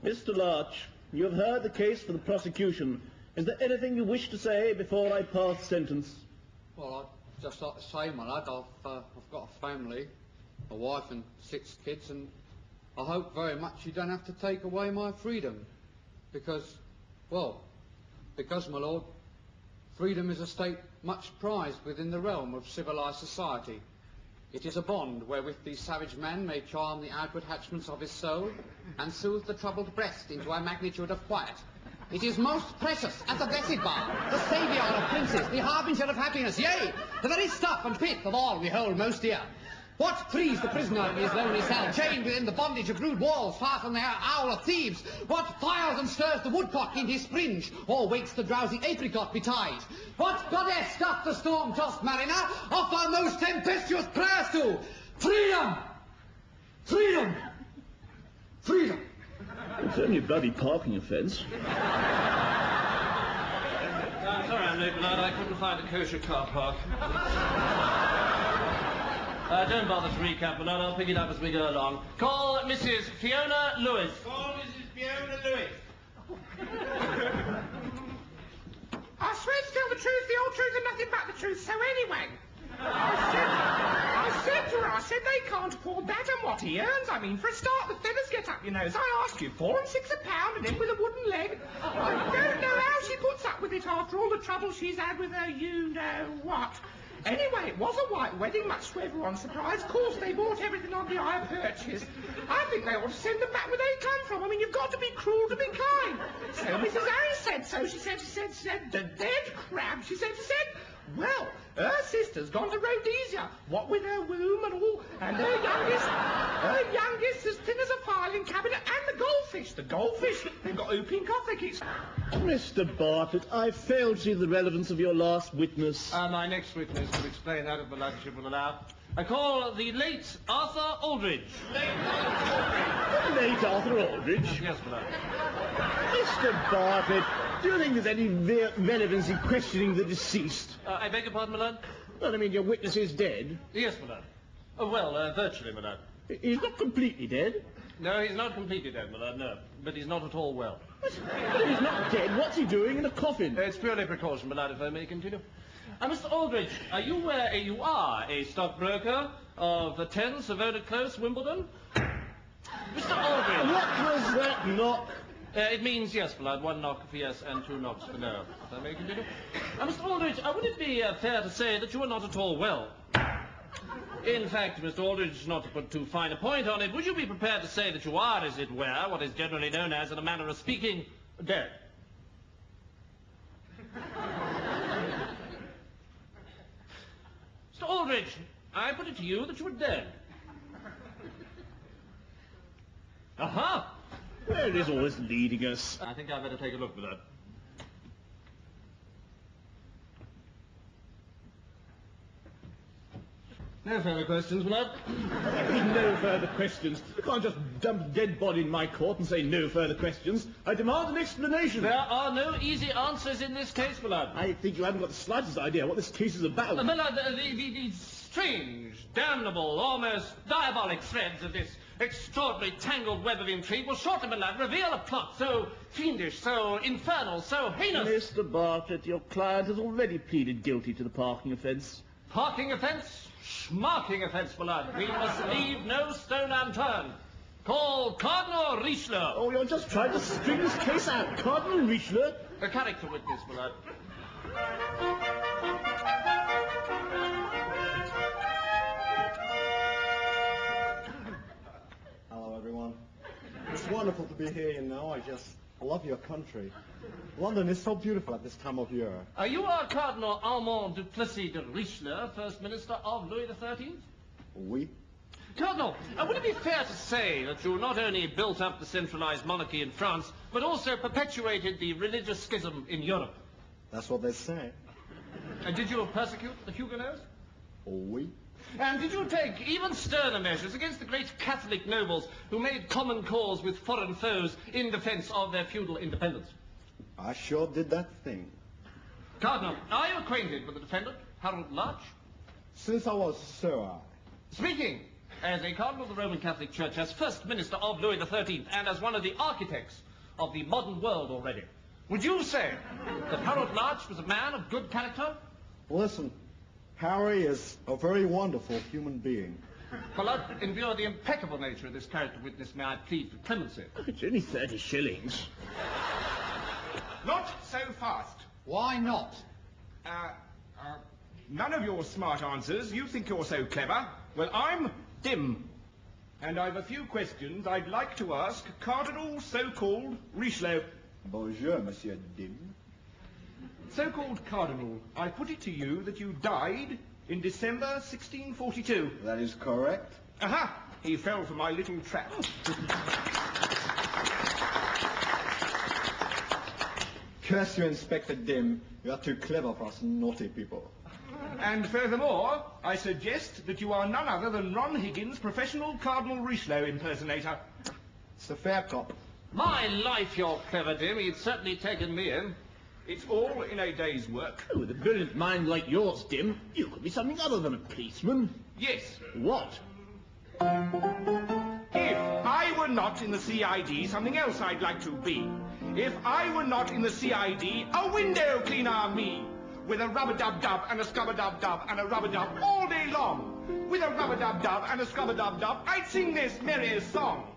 Mr. Larch, you have heard the case for the prosecution. Is there anything you wish to say before I pass sentence? Well, I'd just like to say, my lad, I've got a family, a wife and 6 kids, and I hope very much you don't have to take away my freedom. Because, my lord, freedom is a state much prized within the realm of civilized society. It is a bond wherewith the savage man may charm the outward hatchments of his soul and soothe the troubled breast into a magnitude of quiet. It is most precious as a blessed bar, the saviour of princes, the harbinger of happiness, yea, the very stuff and pith of all we hold most dear. What frees the prisoner in his lonely cell, chained within the bondage of rude walls, far from the owl of thieves? What fires and stirs the woodcock in his springe, or wakes the drowsy apricot betide? What goddess doth the storm-tossed mariner offer most tempestuous prayers to? Freedom! Freedom! Freedom! It's only a bloody parking offence. I'm sorry I'm late, Bernard. I couldn't find a kosher car park. Don't bother to recap, Bernard. I'll pick it up as we go along. Call Mrs. Fiona Lewis. Call Mrs. Fiona Lewis. I swear to tell the truth, the whole truth, and nothing but the truth. So anyway, I said to her, they can't afford that and what he earns. I mean, for a start, the feathers get up your nose. I ask you, 4 and 6 a pound, and then with a wooden leg. I don't know how she puts up with it after all the trouble she's had with her you-know-what. Anyway, it was a white wedding, much to everyone's surprise. Of course, they bought everything on the hire purchase. I think they ought to send them back where they come from. I mean, you've got to be cruel to be kind. So Mrs. Harris said so. She said, the dead crab. She said, well, her sister's gone to Rhodesia, what with her womb and all, and her youngest as thin as a filing cabinet, and the goldfish, they've got whooping cough, they keep... Mr. Bartlett, I fail to see the relevance of your last witness. My next witness will explain that if the ladyship will allow. I call the late Arthur Aldridge. Late Arthur Aldridge? Yes, my lord. Mr. Bartlett, do you think there's any relevance in questioning the deceased? I beg your pardon, my lord? Well, I mean, your witness is dead. Yes, my lord. Oh, well, virtually, my lord. He's not completely dead. No, he's not completely dead, my lord, no. But he's not at all well. But if he's not dead, what's he doing in a coffin? It's purely precaution, my lord, if I may continue. Mr. Aldridge, are you you are a stockbroker of 10 Savona Close, Wimbledon? Mr. Aldridge. What was that knock? It means yes, my lord. 1 knock for yes and 2 knocks for no. If I may continue. Mr. Aldridge, would it be fair to say that you are not at all well? In fact, Mr. Aldridge, not to put too fine a point on it, would you be prepared to say that you are, as it were, what is generally known as, in a manner of speaking, dead? Mr. Aldridge, I put it to you that you were dead. Aha! Where is all this leading us? I think I'd better take a look at that. No further questions, my lord? No further questions. You can't just dump a dead body in my court and say no further questions. I demand an explanation. There are no easy answers in this case, my lord. I think you haven't got the slightest idea what this case is about. My lord, the strange, damnable, almost diabolic threads of this extraordinary tangled web of intrigue will shortly, my lord, reveal a plot so fiendish, so infernal, so heinous. Mr. Bartlett, your client has already pleaded guilty to the parking offence. Parking offence? Schmarking offence, my lord. We must leave no stone unturned. Call Cardinal Richelieu. Oh, you're just trying to string this case out. Cardinal Richelieu? A character witness, my lord. Hello, everyone. It's wonderful to be here, you know. I love your country. London is so beautiful at this time of year. You are Cardinal Armand Duplessis de Richelieu, First Minister of Louis XIII? Oui. Cardinal, would it be fair to say that you not only built up the centralized monarchy in France, but also perpetuated the religious schism in Europe? That's what they say. And did you persecute the Huguenots? Oui. And did you take even sterner measures against the great Catholic nobles who made common cause with foreign foes in defense of their feudal independence? I sure did that thing. Cardinal, are you acquainted with the defendant, Harold Larch? Since I was so Speaking as a Cardinal of the Roman Catholic Church, as First Minister of Louis XIII, and as one of the architects of the modern world already, would you say that Harold Larch was a man of good character? Listen, Harry is a very wonderful human being. Well, in view of the impeccable nature of this character witness, may I plead for clemency? It's only 30 shillings. Not so fast. Why not? None of your smart answers. You think you're so clever. Well, I'm dim. And I've a few questions I'd like to ask Cardinal so-called Richelieu. Bonjour, Monsieur Dim. So-called Cardinal, I put it to you that you died in December 1642. That is correct. Aha! He fell for my little trap. Curse you, Inspector Dim. You are too clever for us naughty people. And furthermore, I suggest that you are none other than Ron Higgins, professional Cardinal Richelieu impersonator. It's a fair cop. My life, you're clever, Dim. You'd certainly taken me in. It's all in a day's work. Oh, with a brilliant mind like yours, Dim, you could be something other than a policeman. Yes. What? If I were not in the CID, something else I'd like to be. If I were not in the CID, a window cleaner me. With a rub-a-dub-dub and a scrub-a-dub-dub and a rub-a-dub all day long. With a rub-a-dub-dub and a scrub-a-dub-dub, I'd sing this merry song.